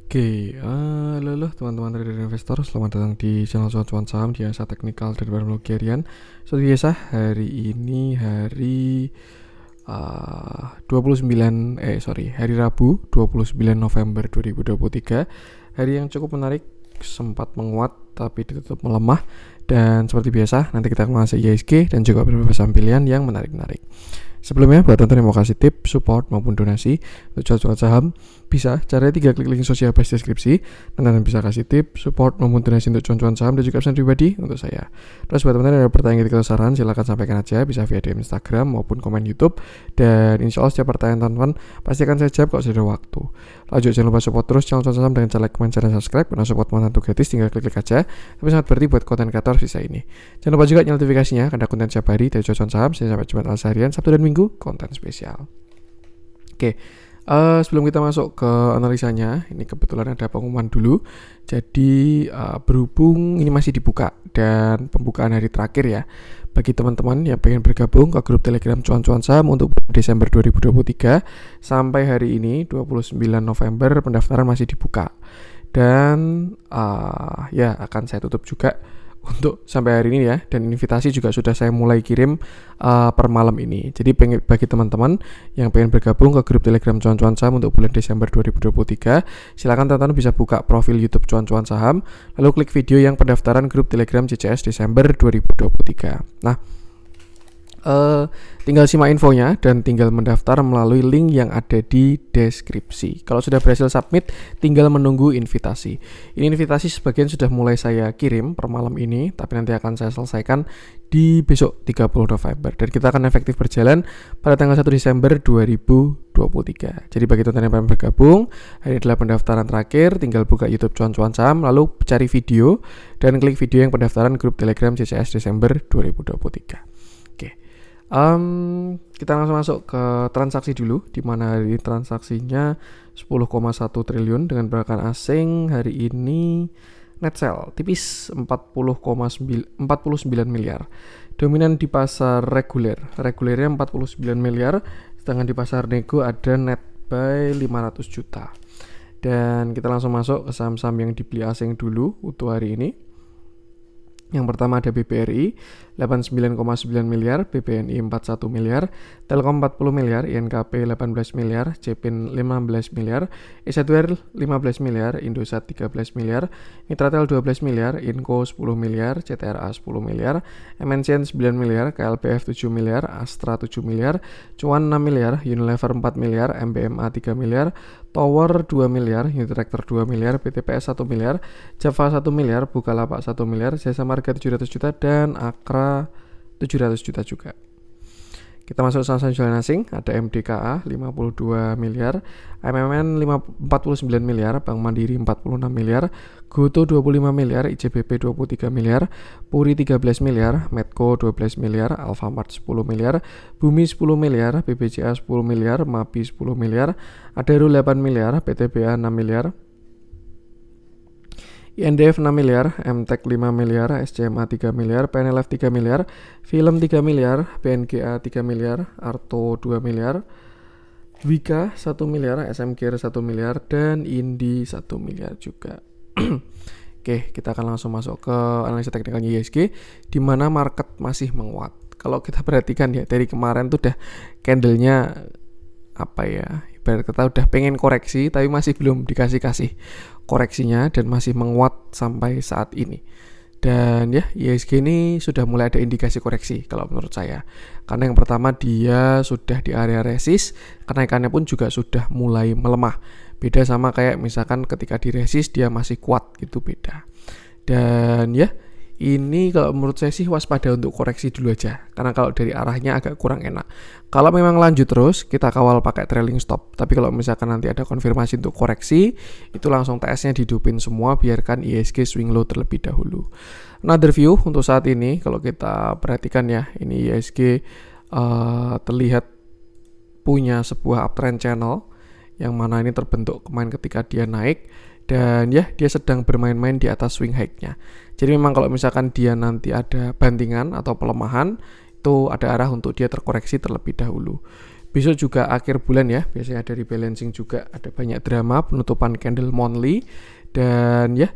Halo teman-teman trader dan investor, selamat datang di channel cuan-cuan saham di Asa Teknikal dan Teknologi Harian. Seperti biasa, hari ini hari 29 hari Rabu 29 November 2023. Hari yang cukup menarik, sempat menguat tapi tetap melemah. Dan seperti biasa, nanti kita akan mengulas IHSG dan juga beberapa saham pilihan yang menarik-menarik. Sebelumnya, buat teman-teman yang mau kasih tip, support maupun donasi untuk cuan-cuan saham, bisa caranya 3 klik link sosial base deskripsi. Dan teman bisa kasih tip, support maupun donasi untuk cuan-cuan saham dan juga pesan pribadi untuk saya. Terus buat teman-teman yang ada pertanyaan atau saran, silakan sampaikan aja, bisa via DM Instagram maupun komen YouTube. Dan insya Allah setiap pertanyaan teman-teman pasti akan saya jawab kalau sudah ada waktu. Lanjut, jangan lupa support terus channel cuan saham dengan cara like, comment, share, dan subscribe. Karena support mantantu gratis, tinggal klik-klik aja. Tapi sangat berarti buat konten kreator sisa ini. Jangan lupa juga nyalakan notifikasinya, karena konten setiap hari dari cuan saham, saya sampai Jumat seharian, Sabtu dan Minggu, konten spesial. Oke, sebelum kita masuk ke analisanya, ini kebetulan ada pengumuman dulu. Jadi berhubung ini masih dibuka dan pembukaan hari terakhir ya, bagi teman-teman yang pengen bergabung ke grup Telegram cuan-cuan saham untuk Desember 2023 sampai hari ini 29 November pendaftaran masih dibuka. Dan ya akan saya tutup juga untuk sampai hari ini ya, dan invitasi juga sudah saya mulai kirim per malam ini. Jadi bagi teman-teman yang pengen bergabung ke grup Telegram cuan-cuan saham untuk bulan Desember 2023, silakan teman-teman bisa buka profil YouTube cuan-cuan saham, lalu klik video yang pendaftaran grup Telegram CCS Desember 2023. Nah, tinggal simak infonya dan tinggal mendaftar melalui link yang ada di deskripsi. Kalau sudah berhasil submit, tinggal menunggu invitasi. Ini invitasi sebagian sudah mulai saya kirim per malam ini, tapi nanti akan saya selesaikan di besok 30 November. Dan kita akan efektif berjalan pada tanggal 1 Desember 2023. Jadi bagi teman-teman yang pengen bergabung, ini adalah pendaftaran terakhir. Tinggal buka YouTube cuan-cuan saham, lalu cari video dan klik video yang pendaftaran grup Telegram CCS Desember 2023. Kita langsung masuk ke transaksi dulu, di mana hari ini transaksinya 10,1 triliun dengan pergerakan asing hari ini net sell tipis 49 miliar. Dominan di pasar regulernya 49 miliar, sedangkan di pasar nego ada net buy 500 juta. Dan kita langsung masuk ke saham-saham yang dibeli asing dulu untuk hari ini. Yang pertama ada BBRI 89,9 miliar, BBNI 41 miliar, Telkom 40 miliar, INKP 18 miliar, Cepin 15 miliar, Esadware 15 miliar, Indosat 13 miliar, Mitratel 12 miliar, Inco 10 miliar, CTRA 10 miliar, MNCN 9 miliar, KLPF 7 miliar, Astra 7 miliar, Cuan 6 miliar, Unilever 4 miliar, MBMA 3 miliar, Tower 2 miliar, Unitractor 2 miliar, PTPS 1 miliar, Java 1 miliar, Bukalapak 1 miliar, Jasa Marga 700 juta, dan Akra 700 juta juga. Kita masuk saham jualan asing, ada MDKA 52 miliar, MMN 49 miliar, Bank Mandiri 46 miliar, Goto 25 miliar, ICBP 23 miliar, Puri 13 miliar, Medco 12 miliar, Alfamart 10 miliar, Bumi 10 miliar, BBCA 10 miliar, MAPI 10 miliar, Adaro 8 miliar, PTBA 6 miliar, INDF 6 miliar, MTEK 5 miliar, SCMA 3 miliar, PNLF 3 miliar, Film 3 miliar, BNGA 3 miliar, Arto 2 miliar, Wika 1 miliar, SMKR 1 miliar, dan Indi 1 miliar juga. Oke, kita akan langsung masuk ke analisa teknikalnya IHSG, di mana market masih menguat. Kalau kita perhatikan ya, dari kemarin tuh udah candlenya apa ya, ibarat kata udah pengen koreksi tapi masih belum dikasih koreksinya dan masih menguat sampai saat ini. Dan ya, IHSG ini sudah mulai ada indikasi koreksi kalau menurut saya. Karena yang pertama dia sudah di area resist, kenaikannya pun juga sudah mulai melemah. Beda sama kayak misalkan ketika di resist dia masih kuat, gitu beda. Dan ya, ini kalau menurut saya sih waspada untuk koreksi dulu aja, karena kalau dari arahnya agak kurang enak. Kalau memang lanjut terus, kita kawal pakai trailing stop. Tapi kalau misalkan nanti ada konfirmasi untuk koreksi, itu langsung TS-nya dihidupin semua, biarkan IHSG swing low terlebih dahulu. Another view untuk saat ini, kalau kita perhatikan ya, ini IHSG terlihat punya sebuah uptrend channel, yang mana ini terbentuk kemarin ketika dia naik. Dan ya, dia sedang bermain-main di atas swing high-nya. Jadi memang kalau misalkan dia nanti ada bantingan atau pelemahan, itu ada arah untuk dia terkoreksi terlebih dahulu. Besok juga akhir bulan ya, biasanya ada rebalancing juga, ada banyak drama penutupan candle monthly. Dan ya,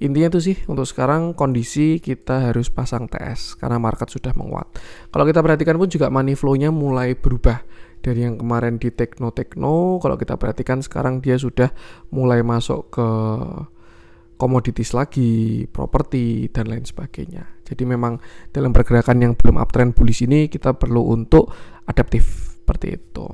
intinya itu sih untuk sekarang kondisi kita harus pasang TS karena market sudah menguat. Kalau kita perhatikan pun juga money flow-nya mulai berubah dari yang kemarin di tekno. Kalau kita perhatikan sekarang dia sudah mulai masuk ke komoditis lagi, properti dan lain sebagainya. Jadi memang dalam pergerakan yang belum uptrend bullish ini kita perlu untuk adaptif seperti itu.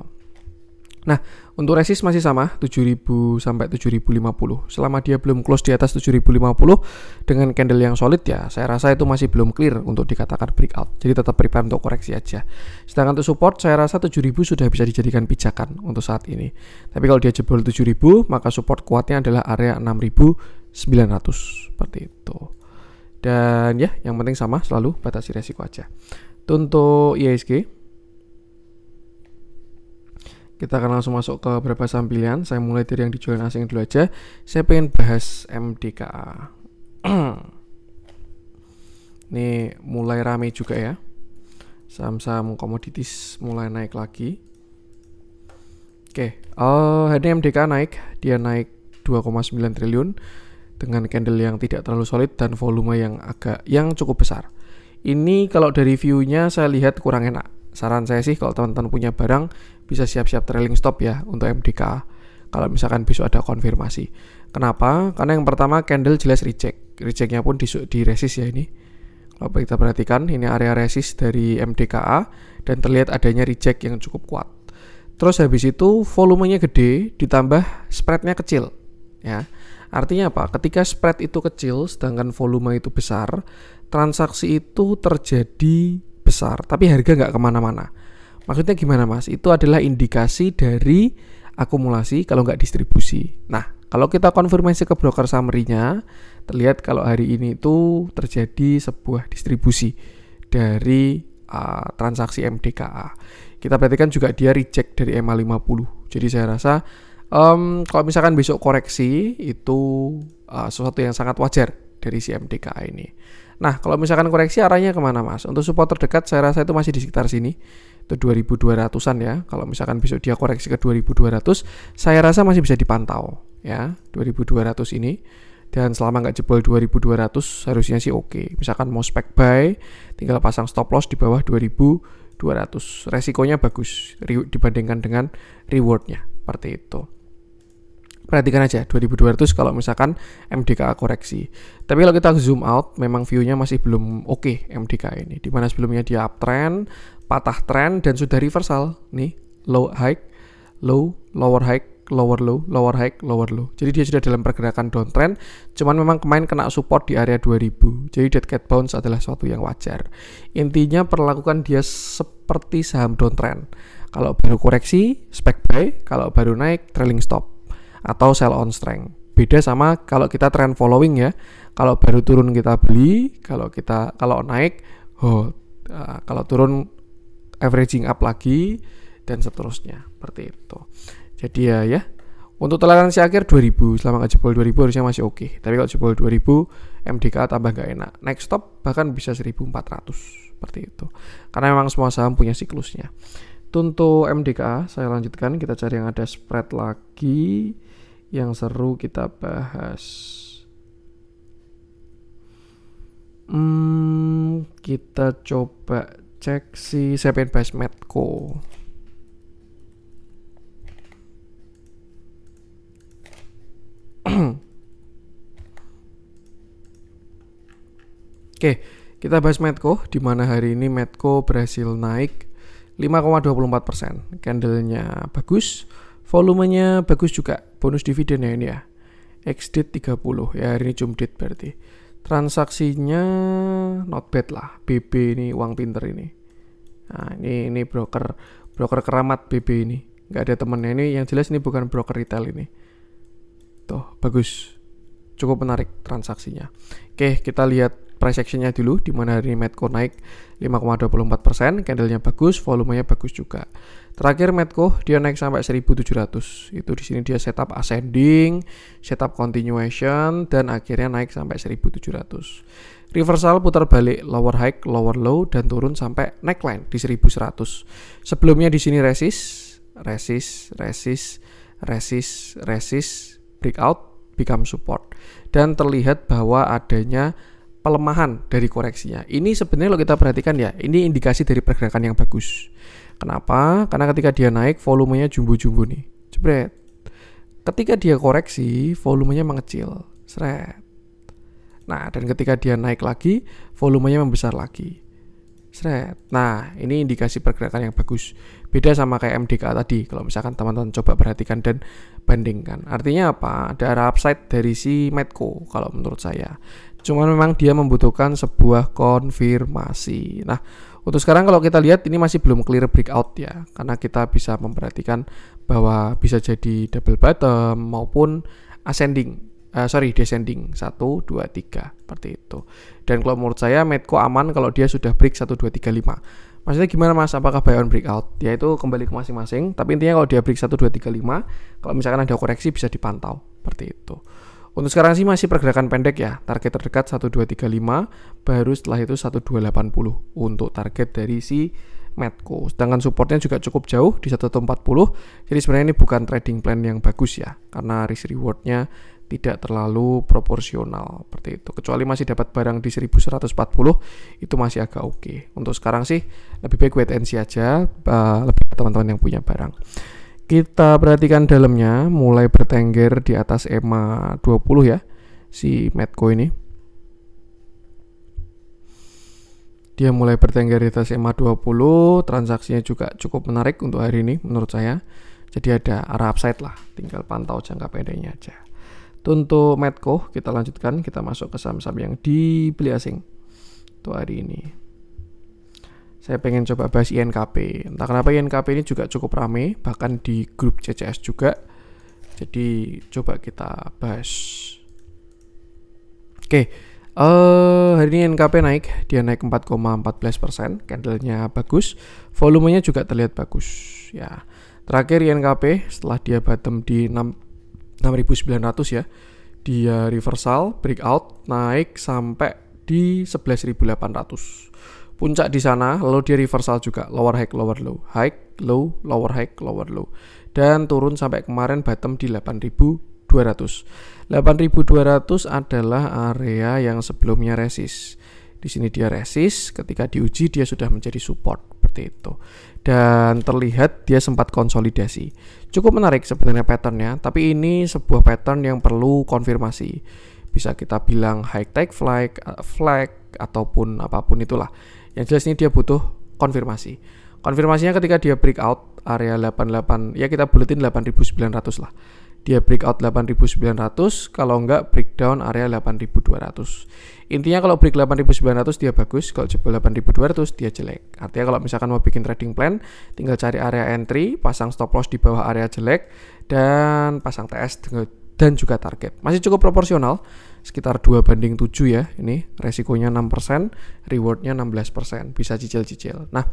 Nah, untuk resist masih sama 7000 sampai 7050. Selama dia belum close di atas 7050 dengan candle yang solid ya, saya rasa itu masih belum clear untuk dikatakan breakout. Jadi tetap prepare untuk koreksi aja. Sedangkan untuk support saya rasa 7000 sudah bisa dijadikan pijakan untuk saat ini. Tapi kalau dia jebol 7000, maka support kuatnya adalah area 6900 seperti itu. Dan ya, yang penting sama selalu batasi resiko aja. Untuk IHSG kita akan langsung masuk ke beberapa saham pilihan. Saya mulai dari yang dijual asing dulu aja. Saya pengen bahas MDKA. Ini mulai rame juga ya. Saham-saham komoditis mulai naik lagi. Oke, hari ini MDKA naik. Dia naik 2,9 triliun dengan candle yang tidak terlalu solid dan volume yang cukup besar. Ini kalau dari view-nya saya lihat kurang enak. Saran saya sih kalau teman-teman punya barang bisa siap-siap trailing stop ya untuk MDKA kalau misalkan besok ada konfirmasi. Kenapa? Karena yang pertama candle jelas reject. Rejectnya pun di resist ya ini. Kalau kita perhatikan ini area resist dari MDKA dan terlihat adanya reject yang cukup kuat. Terus habis itu volumenya gede ditambah spreadnya kecil ya. Artinya apa? Ketika spread itu kecil sedangkan volume itu besar, transaksi itu terjadi besar tapi harga nggak kemana-mana. Maksudnya gimana mas? Itu adalah indikasi dari akumulasi kalau nggak distribusi. Nah, kalau kita konfirmasi ke broker summary-nya, terlihat kalau hari ini itu terjadi sebuah distribusi dari transaksi MDKA. Kita perhatikan juga dia reject dari MA50. Jadi saya rasa kalau misalkan besok koreksi itu sesuatu yang sangat wajar dari si MDKA ini. Nah, kalau misalkan koreksi arahnya kemana mas? Untuk support terdekat saya rasa itu masih di sekitar sini. Itu 2200-an ya. Kalau misalkan besok dia koreksi ke 2200, saya rasa masih bisa dipantau ya, 2200 ini. Dan selama nggak jebol 2200 harusnya sih oke. Misalkan mau spec buy, tinggal pasang stop loss di bawah 2200. Resikonya bagus dibandingkan dengan rewardnya. Seperti itu. Perhatikan aja 2200 kalau misalkan MDKA koreksi. Tapi kalau kita zoom out, memang view-nya masih belum oke MDKA ini. Dimana sebelumnya dia uptrend, patah trend dan sudah reversal. Nih, low high, low, lower high, lower low, lower high, lower low. Jadi dia sudah dalam pergerakan downtrend. Cuman memang kemarin kena support di area 2000. Jadi dead cat bounce adalah suatu yang wajar. Intinya perlakukan dia seperti saham downtrend. Kalau baru koreksi, spec buy. Kalau baru naik, trailing stop atau sell on strength. Beda sama kalau kita trend following ya. Kalau baru turun kita beli, kalau naik hold. Kalau turun averaging up lagi dan seterusnya. Seperti itu. Jadi ya. Untuk toleransi akhir 2000, selama nggak jebol 2000 harusnya masih oke. Tapi kalau jebol 2000 MDKA tambah nggak enak. Next stop bahkan bisa 1400 seperti itu. Karena memang semua saham punya siklusnya. Untuk MDKA saya lanjutkan, kita cari yang ada spread lagi. Yang seru kita bahas. Kita coba cek si saya pengen bahas Medco. Oke, kita bahas Medco, di mana hari ini Medco berhasil naik 5,24%. Candlenya bagus. Volumenya bagus juga, bonus dividen ya ini ya. Ex-date 30 ya, hari ini jumdate berarti. Transaksinya not bad lah. BB ini uang pinter ini. Nah, ini broker keramat BB ini. Nggak ada temennya ini, yang jelas ini bukan broker retail ini. Tuh, bagus. Cukup menarik transaksinya. Oke, kita lihat price actionnya dulu, di mana hari ini Medco naik 5,24%, candlenya bagus, volumenya bagus juga. Terakhir Medco dia naik sampai 1.700. Itu di sini dia setup ascending, setup continuation, dan akhirnya naik sampai 1.700. Reversal putar balik lower high, lower low, dan turun sampai neckline di 1.100. Sebelumnya di sini resist, breakout, become support, dan terlihat bahwa adanya pelemahan dari koreksinya. Ini sebenarnya kalau kita perhatikan ya, ini indikasi dari pergerakan yang bagus. Kenapa? Karena ketika dia naik, volumenya jumbo-jumbo nih. Jebret. Ketika dia koreksi, volumenya mengecil. Seret. Nah, dan ketika dia naik lagi, volumenya membesar lagi. Seret. Nah, ini indikasi pergerakan yang bagus. Beda sama kayak MDK tadi. Kalau misalkan teman-teman coba perhatikan dan bandingkan. Artinya apa? Ada arah upside dari si Medco kalau menurut saya. Cuman memang dia membutuhkan sebuah konfirmasi. Nah, untuk sekarang kalau kita lihat ini masih belum clear breakout ya. Karena kita bisa memperhatikan bahwa bisa jadi double bottom maupun descending 1, 2, 3 seperti itu. Dan kalau menurut saya Medco aman kalau dia sudah break 1, 2, 3, 5. Maksudnya gimana Mas? Apakah buy on breakout? Ya itu kembali ke masing-masing. Tapi intinya kalau dia break 1, 2, 3, 5, kalau misalkan ada koreksi bisa dipantau seperti itu. Untuk sekarang sih masih pergerakan pendek ya. Target terdekat 1, 2, 3, 5. Baru setelah itu 1, 2, 80 untuk target dari si Medco. Sedangkan supportnya juga cukup jauh di 140. Jadi sebenarnya ini bukan trading plan yang bagus ya. Karena risk rewardnya tidak terlalu proporsional seperti itu. Kecuali masih dapat barang di 1140 itu masih agak oke. Untuk sekarang sih lebih baik wait and see aja, lebih teman-teman yang punya barang. Kita perhatikan dalamnya mulai bertengger di atas EMA 20 ya, si Medco ini. Dia mulai bertengger di atas EMA 20, transaksinya juga cukup menarik untuk hari ini menurut saya. Jadi ada arah upside lah, tinggal pantau jangka pendeknya aja. Untuk Medco kita lanjutkan, kita masuk ke saham-saham yang dibeli asing untuk hari ini. Saya pengen coba bahas INKP. Entah kenapa INKP ini juga cukup rame, bahkan di grup CCS juga. Jadi coba kita bahas. Oke, hari ini INKP naik, dia naik 4,14%, candlenya bagus, volumenya juga terlihat bagus. Ya, terakhir INKP setelah dia bottom di 6.900 ya, dia reversal, breakout, naik sampai di 11.800. Puncak di sana, lalu dia reversal juga, lower high, lower low, high, low, lower high, lower low, dan turun sampai kemarin bottom di 8.200. 8.200 adalah area yang sebelumnya resist. Di sini dia resist, ketika diuji dia sudah menjadi support seperti itu. Dan terlihat dia sempat konsolidasi. Cukup menarik sebenarnya patternnya, tapi ini sebuah pattern yang perlu konfirmasi. Bisa kita bilang high tech flag ataupun apapun itulah. Yang jelas ini dia butuh konfirmasi. Konfirmasinya ketika dia breakout area 88, ya kita buletin 8.900 lah. Dia breakout 8.900, kalau enggak breakdown area 8.200. Intinya kalau break 8.900 dia bagus, kalau jebol 8.200 dia jelek. Artinya kalau misalkan mau bikin trading plan, tinggal cari area entry, pasang stop loss di bawah area jelek, dan pasang TS dan juga target. Masih cukup proporsional, sekitar 2/7 ya. Ini resikonya 6%, rewardnya 16%, bisa cicil-cicil. Nah,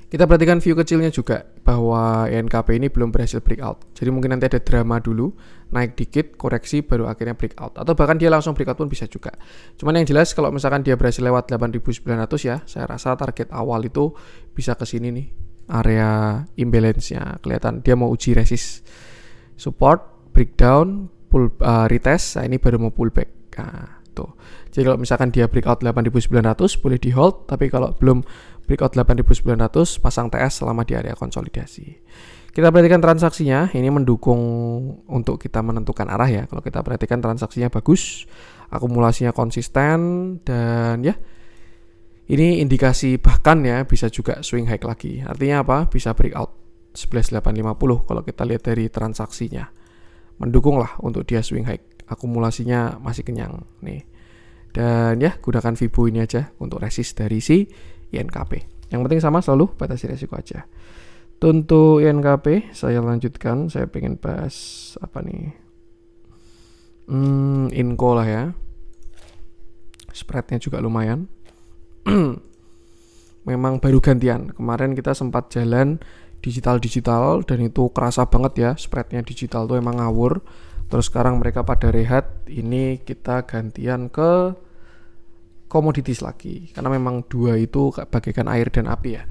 kita perhatikan view kecilnya juga bahwa INKP ini belum berhasil breakout. Jadi mungkin nanti ada drama dulu, naik dikit, koreksi, baru akhirnya breakout. Atau bahkan dia langsung breakout pun bisa juga. Cuman yang jelas kalau misalkan dia berhasil lewat 8.900 ya, saya rasa target awal itu bisa ke sini nih. Area imbalance-nya kelihatan dia mau uji resist. Support, breakdown, retest, nah ini baru mau pullback. Nah, tuh. Jadi kalau misalkan dia breakout 8.900 boleh di hold, tapi kalau belum breakout 8.900 pasang TS selama di area konsolidasi. Kita perhatikan transaksinya, ini mendukung untuk kita menentukan arah ya. Kalau kita perhatikan transaksinya bagus, akumulasinya konsisten, dan ya ini indikasi bahkan ya bisa juga swing high lagi. Artinya apa? Bisa breakout 11.850 kalau kita lihat dari transaksinya. Mendukung lah untuk dia swing high. Akumulasinya masih kenyang nih. Dan ya gunakan Fibo ini aja untuk resist dari si INKP. Yang penting sama selalu batasi resiko aja. Untuk INKP saya lanjutkan. Saya pengen bahas apa nih? Inco lah ya. Spreadnya juga lumayan. Memang baru gantian. Kemarin kita sempat jalan digital dan itu kerasa banget ya, spreadnya digital tuh emang ngawur. Terus sekarang mereka pada rehat, ini kita gantian ke commodities lagi, karena memang dua itu bagaikan air dan api ya,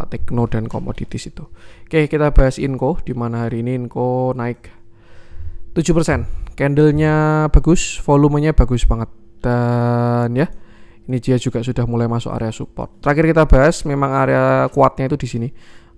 tekno dan commodities itu. Oke, kita bahas Inco, di mana hari ini Inco naik 7%. Candlenya bagus, volumenya bagus banget, dan ya ini dia juga sudah mulai masuk area support. Terakhir kita bahas memang area kuatnya itu di sini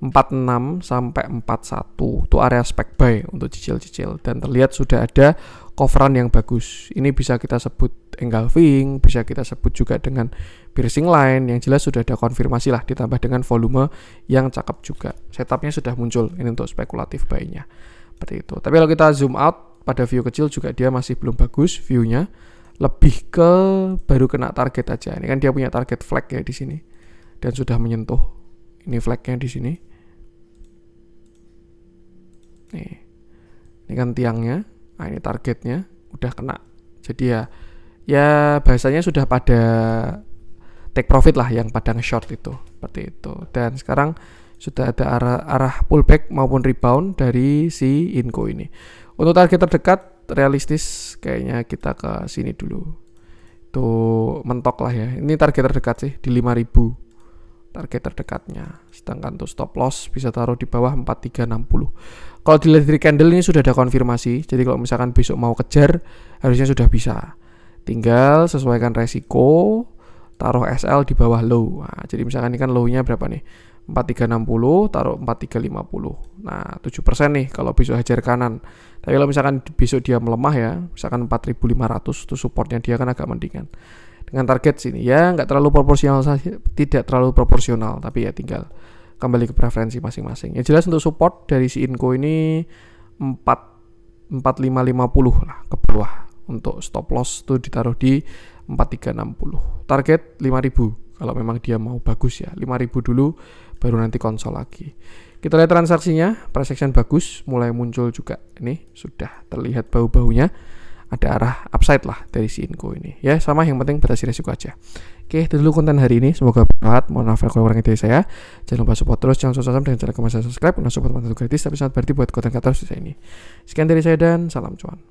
46 sampai 41. Itu area spec buy untuk cicil-cicil, dan terlihat sudah ada coveran yang bagus. Ini bisa kita sebut engulfing, bisa kita sebut juga dengan piercing line. Yang jelas sudah ada konfirmasi lah, ditambah dengan volume yang cakep juga. Setupnya sudah muncul ini untuk spekulatif buy-nya. Seperti itu. Tapi kalau kita zoom out pada view kecil juga dia masih belum bagus view-nya. Lebih ke baru kena target aja. Ini kan dia punya target flag ya di sini, dan sudah menyentuh. Ini flagnya di sini. Nih, ini kan tiangnya. Nah, ini targetnya udah kena. Jadi ya bahasanya sudah pada take profit lah, yang pada nge-short itu, seperti itu. Dan sekarang sudah ada arah pullback maupun rebound dari si Inco ini. Untuk target terdekat realistis kayaknya kita ke sini dulu. Tuh mentok lah ya. Ini target terdekat sih di 5.000. Target terdekatnya. Sedangkan tuh stop loss bisa taruh di bawah 4360. Kalau dilihat dari candle ini sudah ada konfirmasi. Jadi kalau misalkan besok mau kejar harusnya sudah bisa. Tinggal sesuaikan resiko, taruh SL di bawah low. Nah, jadi misalkan ini kan low-nya berapa nih? 4360, taruh 4350. Nah, 7% nih kalau besok hajar kanan. Tapi kalau misalkan besok dia melemah ya, misalkan 4500 itu supportnya dia kan agak mendingan. Dengan target sini ya nggak terlalu proporsional saja, tidak terlalu proporsional, tapi ya tinggal kembali ke preferensi masing-masing. Ya jelas untuk support dari si Inco ini 4550 lah ke bawah. Untuk stop loss tuh ditaruh di 4360. Target 5000 kalau memang dia mau bagus ya. 5000 dulu baru nanti konsol lagi. Kita lihat transaksinya, price action bagus, mulai muncul juga. Ini sudah terlihat bau-baunya. Ada arah upside lah dari si Inco ini. Ya sama, yang penting batasi resiko aja. Oke, itu dulu konten hari ini. Semoga bermanfaat. Mohon maaf kalau kurang dari saya. Jangan lupa support terus, jangan susah-susah dengan cara subscribe. Nah, support mantu gratis tapi sangat berarti buat konten kreator saya ini. Sekian dari saya dan salam cuan.